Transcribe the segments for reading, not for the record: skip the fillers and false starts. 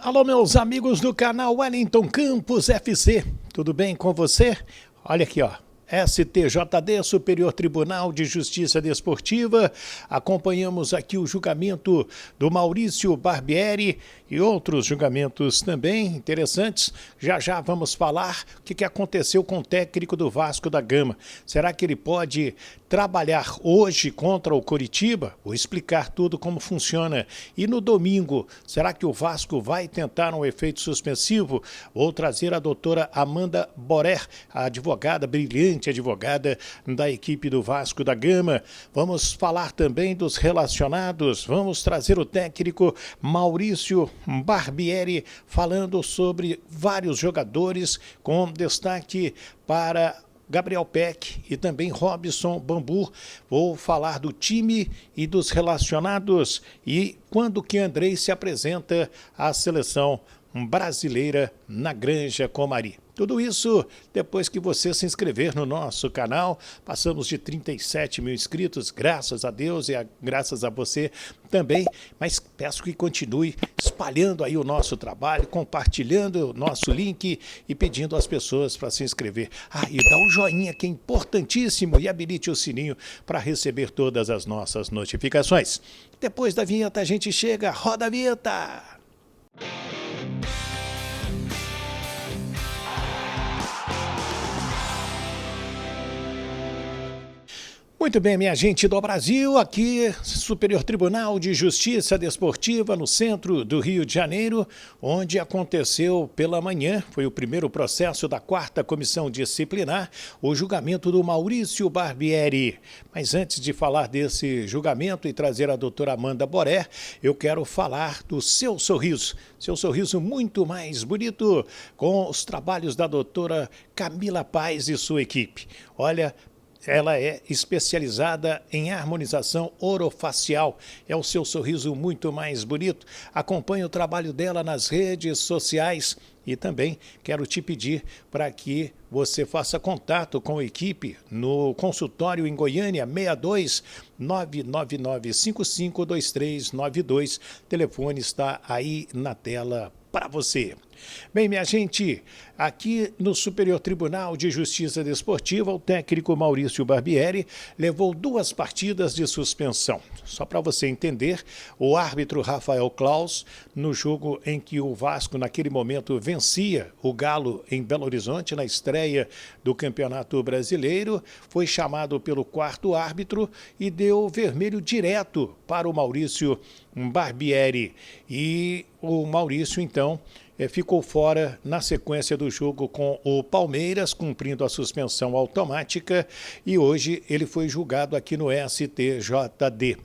Alô, meus amigos do canal Wellington Campos FC, tudo bem com você? Olha aqui, ó. STJD, Superior Tribunal de Justiça Desportiva. Acompanhamos aqui o julgamento do Maurício Barbieri e outros julgamentos também interessantes. Já já vamos falar o que aconteceu com o técnico do Vasco da Gama. Será que ele pode trabalhar hoje contra o Coritiba? Vou explicar tudo como funciona. E no domingo, será que o Vasco vai tentar um efeito suspensivo? Vou trazer a doutora Amanda Borer, a advogada brilhante, advogada da equipe do Vasco da Gama. Vamos falar também dos relacionados. Vamos trazer o técnico Maurício Barbieri falando sobre vários jogadores, com destaque para Gabriel Peck e também Robson Bambu. Vou falar do time e dos relacionados e quando que Andrei se apresenta à seleção brasileira na Granja Comari. Tudo isso depois que você se inscrever no nosso canal. Passamos de 37 mil inscritos, graças a Deus e graças a você também. Mas peço que continue espalhando aí o nosso trabalho, compartilhando o nosso link e pedindo às pessoas para se inscrever. E dá um joinha que é importantíssimo e habilite o sininho para receber todas as nossas notificações. Depois da vinheta a gente chega, roda a vinheta! Muito bem, minha gente do Brasil, aqui Superior Tribunal de Justiça Desportiva no centro do Rio de Janeiro, onde aconteceu pela manhã, foi o primeiro processo da 4ª Comissão Disciplinar, o julgamento do Maurício Barbieri. Mas antes de falar desse julgamento e trazer a doutora Amanda Borer, eu quero falar do seu sorriso muito mais bonito, com os trabalhos da doutora Camila Paz e sua equipe. Olha, ela é especializada em harmonização orofacial. É o seu sorriso muito mais bonito. Acompanhe o trabalho dela nas redes sociais e também quero te pedir para que você faça contato com a equipe no consultório em Goiânia, 62 999552392. O telefone está aí na tela para você. Bem, minha gente, aqui no Superior Tribunal de Justiça Desportiva, o técnico Maurício Barbieri levou 2 partidas de suspensão. Só para você entender, o árbitro Rafael Claus, no jogo em que o Vasco, naquele momento, vencia o Galo em Belo Horizonte, na estreia do Campeonato Brasileiro, foi chamado pelo 4º árbitro e deu vermelho direto para o Maurício Barbieri. E o Maurício, então, ficou fora na sequência do jogo com o Palmeiras, cumprindo a suspensão automática, e hoje ele foi julgado aqui no STJD.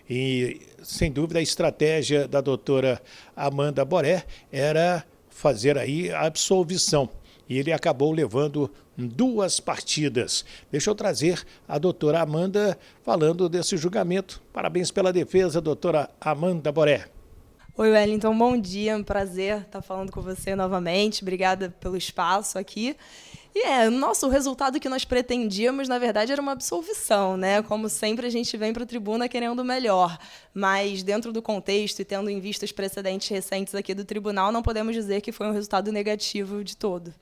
E, sem dúvida, a estratégia da doutora Amanda Borer era fazer aí a absolvição, e ele acabou levando 2 partidas. Deixa eu trazer a doutora Amanda falando desse julgamento. Parabéns pela defesa, doutora Amanda Borer. Oi, Wellington, bom dia, é um prazer estar falando com você novamente, obrigada pelo espaço aqui. E o resultado que nós pretendíamos, na verdade, era uma absolvição, né? Como sempre, a gente vem para a tribuna querendo o melhor, mas dentro do contexto e tendo em vista os precedentes recentes aqui do tribunal, não podemos dizer que foi um resultado negativo de todo.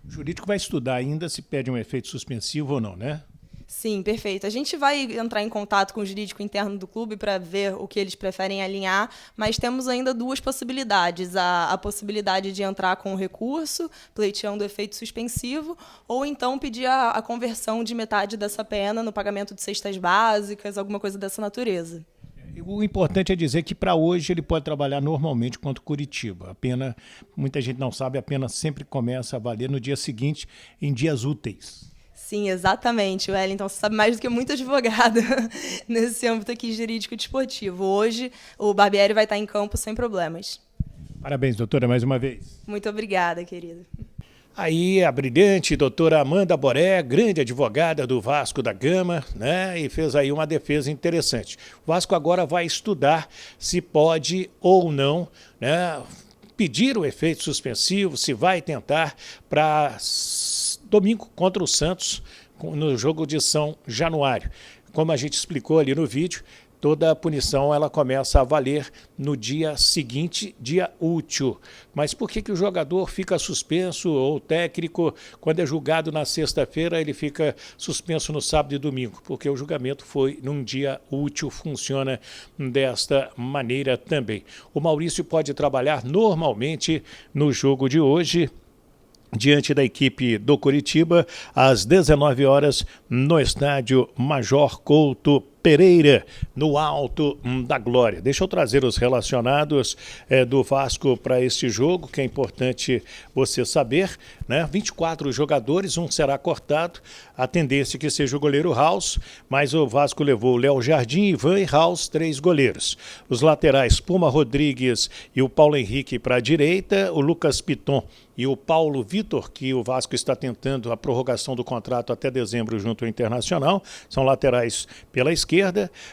O jurídico vai estudar ainda se pede um efeito suspensivo ou não, né? Sim, perfeito. A gente vai entrar em contato com o jurídico interno do clube para ver o que eles preferem alinhar, mas temos ainda 2 possibilidades. A possibilidade de entrar com o recurso, pleiteando o efeito suspensivo, ou então pedir a conversão de metade dessa pena no pagamento de cestas básicas, alguma coisa dessa natureza. O importante é dizer que para hoje ele pode trabalhar normalmente contra o Coritiba. A pena, muita gente não sabe, a pena sempre começa a valer no dia seguinte, em dias úteis. Sim, exatamente, Wellington. Você sabe mais do que muito advogado nesse âmbito aqui jurídico desportivo. Hoje, o Barbieri vai estar em campo sem problemas. Parabéns, doutora, mais uma vez. Muito obrigada, querida. Aí a brilhante doutora Amanda Borer, grande advogada do Vasco da Gama, né, e fez aí uma defesa interessante. O Vasco agora vai estudar se pode ou não, né, pedir o efeito suspensivo, se vai tentar para domingo contra o Santos no jogo de São Januário. Como a gente explicou ali no vídeo, toda a punição ela começa a valer no dia seguinte, dia útil. Mas por que o jogador fica suspenso, ou o técnico, quando é julgado na sexta-feira, ele fica suspenso no sábado e domingo? Porque o julgamento foi num dia útil, funciona desta maneira também. O Maurício pode trabalhar normalmente no jogo de hoje, diante da equipe do Coritiba, às 19 horas, no estádio Major Couto Pereira, no Alto da Glória. Deixa eu trazer os relacionados do Vasco para este jogo, que é importante você saber, né? 24 jogadores, um será cortado, a tendência é que seja o goleiro House, mas o Vasco levou o Léo Jardim, Ivan e House, 3 goleiros. Os laterais, Puma Rodrigues e o Paulo Henrique para a direita, o Lucas Piton e o Paulo Vitor, que o Vasco está tentando a prorrogação do contrato até dezembro junto ao Internacional, são laterais pela esquerda.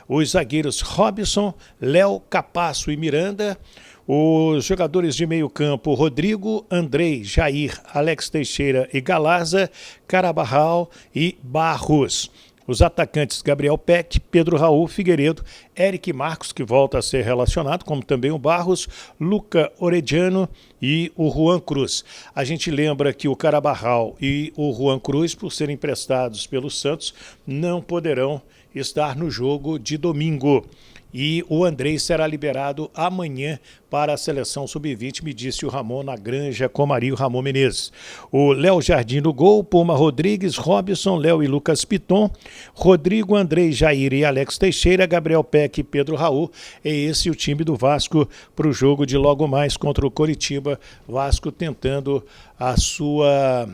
Os zagueiros Robson, Léo, Capasso e Miranda. Os jogadores de meio campo, Rodrigo, Andrei, Jair, Alex Teixeira e Galarza, Carabarral e Barros. Os atacantes Gabriel Peck, Pedro Raul, Figueiredo, Eric Marcos, que volta a ser relacionado, como também o Barros, Luca Orediano e o Juan Cruz. A gente lembra que o Carabarral e o Juan Cruz, por serem emprestados pelo Santos, não poderão estar no jogo de domingo. E o Andrei será liberado amanhã para a seleção sub-20, me disse o Ramon na Granja Comario, Ramon Menezes. O Léo Jardim no gol, Puma Rodrigues, Robson, Léo e Lucas Piton, Rodrigo, Andrei, Jair e Alex Teixeira, Gabriel Peck e Pedro Raul. É esse o time do Vasco para o jogo de logo mais contra o Coritiba. Vasco tentando a sua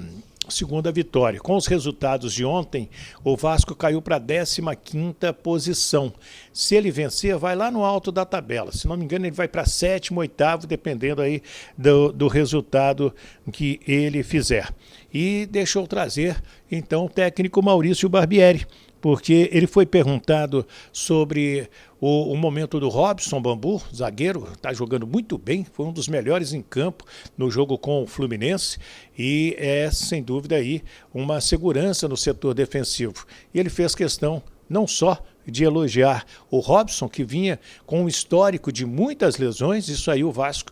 segunda vitória. Com os resultados de ontem, o Vasco caiu para a 15ª posição. Se ele vencer, vai lá no alto da tabela. Se não me engano, ele vai para 7º, 8º, dependendo aí do resultado que ele fizer. E deixa eu trazer, então, o técnico Maurício Barbieri, porque ele foi perguntado sobre o momento do Robson Bambu, zagueiro, está jogando muito bem, foi um dos melhores em campo no jogo com o Fluminense e é, sem dúvida, aí uma segurança no setor defensivo. E ele fez questão não só de elogiar o Robson, que vinha com um histórico de muitas lesões, isso aí o Vasco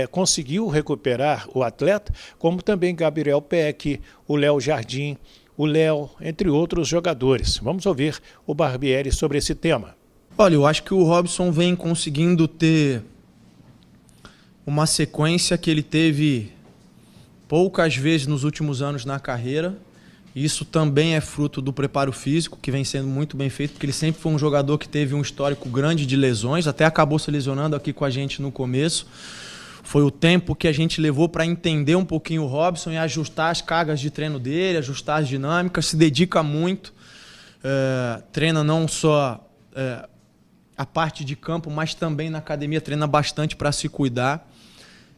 conseguiu recuperar o atleta, como também Gabriel Peck, o Léo Jardim, o Léo, entre outros jogadores. Vamos ouvir o Barbieri sobre esse tema. Olha, eu acho que o Robson vem conseguindo ter uma sequência que ele teve poucas vezes nos últimos anos na carreira. Isso também é fruto do preparo físico, que vem sendo muito bem feito, porque ele sempre foi um jogador que teve um histórico grande de lesões, até acabou se lesionando aqui com a gente no começo. Foi o tempo que a gente levou para entender um pouquinho o Robson e ajustar as cargas de treino dele, ajustar as dinâmicas, se dedica muito, treina não só a parte de campo, mas também na academia treina bastante para se cuidar.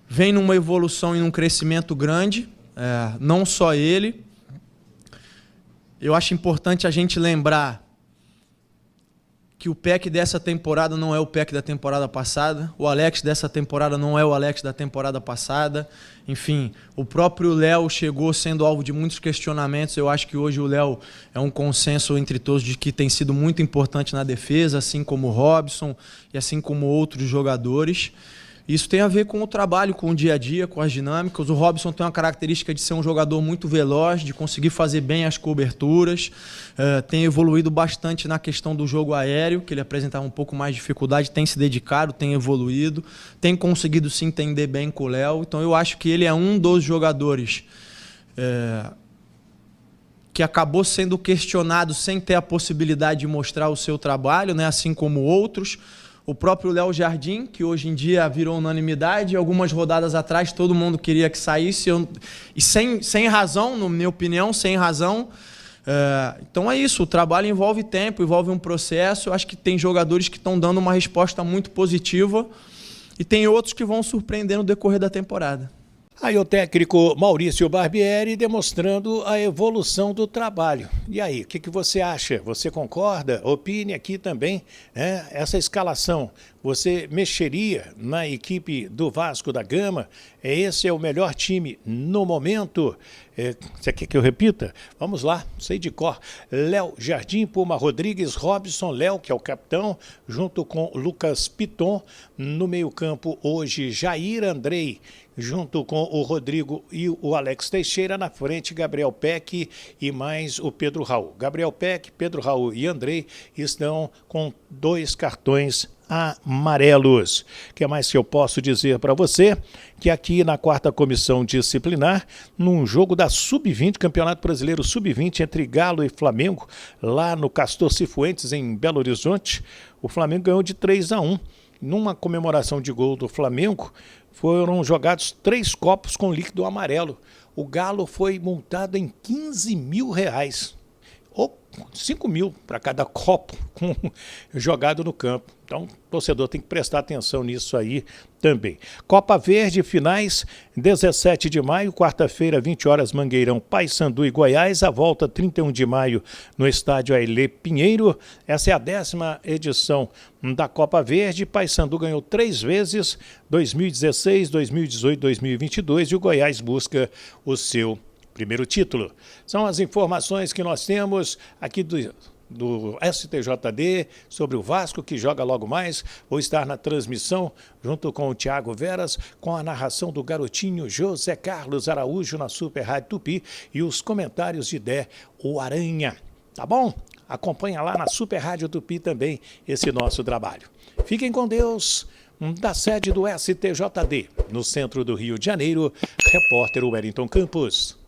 Vem numa evolução e num crescimento grande, não só ele. Eu acho importante a gente lembrar que o Peck dessa temporada não é o Peck da temporada passada, o Alex dessa temporada não é o Alex da temporada passada. Enfim, o próprio Léo chegou sendo alvo de muitos questionamentos. Eu acho que hoje o Léo é um consenso entre todos de que tem sido muito importante na defesa, assim como o Robson e assim como outros jogadores. Isso tem a ver com o trabalho, com o dia a dia, com as dinâmicas. O Robson tem uma característica de ser um jogador muito veloz, de conseguir fazer bem as coberturas. Tem evoluído bastante na questão do jogo aéreo, que ele apresentava um pouco mais de dificuldade, tem se dedicado, tem evoluído, tem conseguido se entender bem com o Léo. Então eu acho que ele é um dos jogadores que acabou sendo questionado sem ter a possibilidade de mostrar o seu trabalho, né? Assim como outros. O próprio Léo Jardim, que hoje em dia virou unanimidade, algumas rodadas atrás todo mundo queria que saísse, e sem razão, na minha opinião, sem razão. Então é isso, o trabalho envolve tempo, envolve um processo. Eu acho que tem jogadores que estão dando uma resposta muito positiva e tem outros que vão surpreender no decorrer da temporada. Aí o técnico Maurício Barbieri demonstrando a evolução do trabalho. E aí, o que você acha? Você concorda? Opine aqui também, né? Essa escalação Você mexeria na equipe do Vasco da Gama? Esse é o melhor time no momento. Você quer que eu repita? Vamos lá, sei de cor. Léo Jardim, Puma Rodrigues, Robson, Léo, que é o capitão, junto com Lucas Piton. No meio-campo, hoje, Jair Andrei, junto com o Rodrigo e o Alex Teixeira. Na frente, Gabriel Peck e mais o Pedro Raul. Gabriel Peck, Pedro Raul e Andrei estão com 2 cartões amarelos. O que mais que eu posso dizer para você? Que aqui na 4ª comissão disciplinar, num jogo da Sub-20, Campeonato Brasileiro Sub-20, entre Galo e Flamengo, lá no Castor Cifuentes, em Belo Horizonte, o Flamengo ganhou de 3-1. Numa comemoração de gol do Flamengo, foram jogados 3 copos com líquido amarelo. O Galo foi multado em R$15 mil. Ou 5 mil para cada copo jogado no campo. Então, o torcedor tem que prestar atenção nisso aí também. Copa Verde, finais, 17 de maio, quarta-feira, 20 horas, Mangueirão, Paysandu e Goiás. A volta, 31 de maio, no estádio Ailê Pinheiro. Essa é a 10ª edição da Copa Verde. Paysandu ganhou 3 vezes, 2016, 2018, 2022, e o Goiás busca o seu primeiro título. São as informações que nós temos aqui do STJD sobre o Vasco, que joga logo mais. Vou estar na transmissão junto com o Thiago Veras, com a narração do garotinho José Carlos Araújo na Super Rádio Tupi e os comentários de Dé, o Aranha. Tá bom? Acompanha lá na Super Rádio Tupi também esse nosso trabalho. Fiquem com Deus. Da sede do STJD, no centro do Rio de Janeiro, repórter Wellington Campos.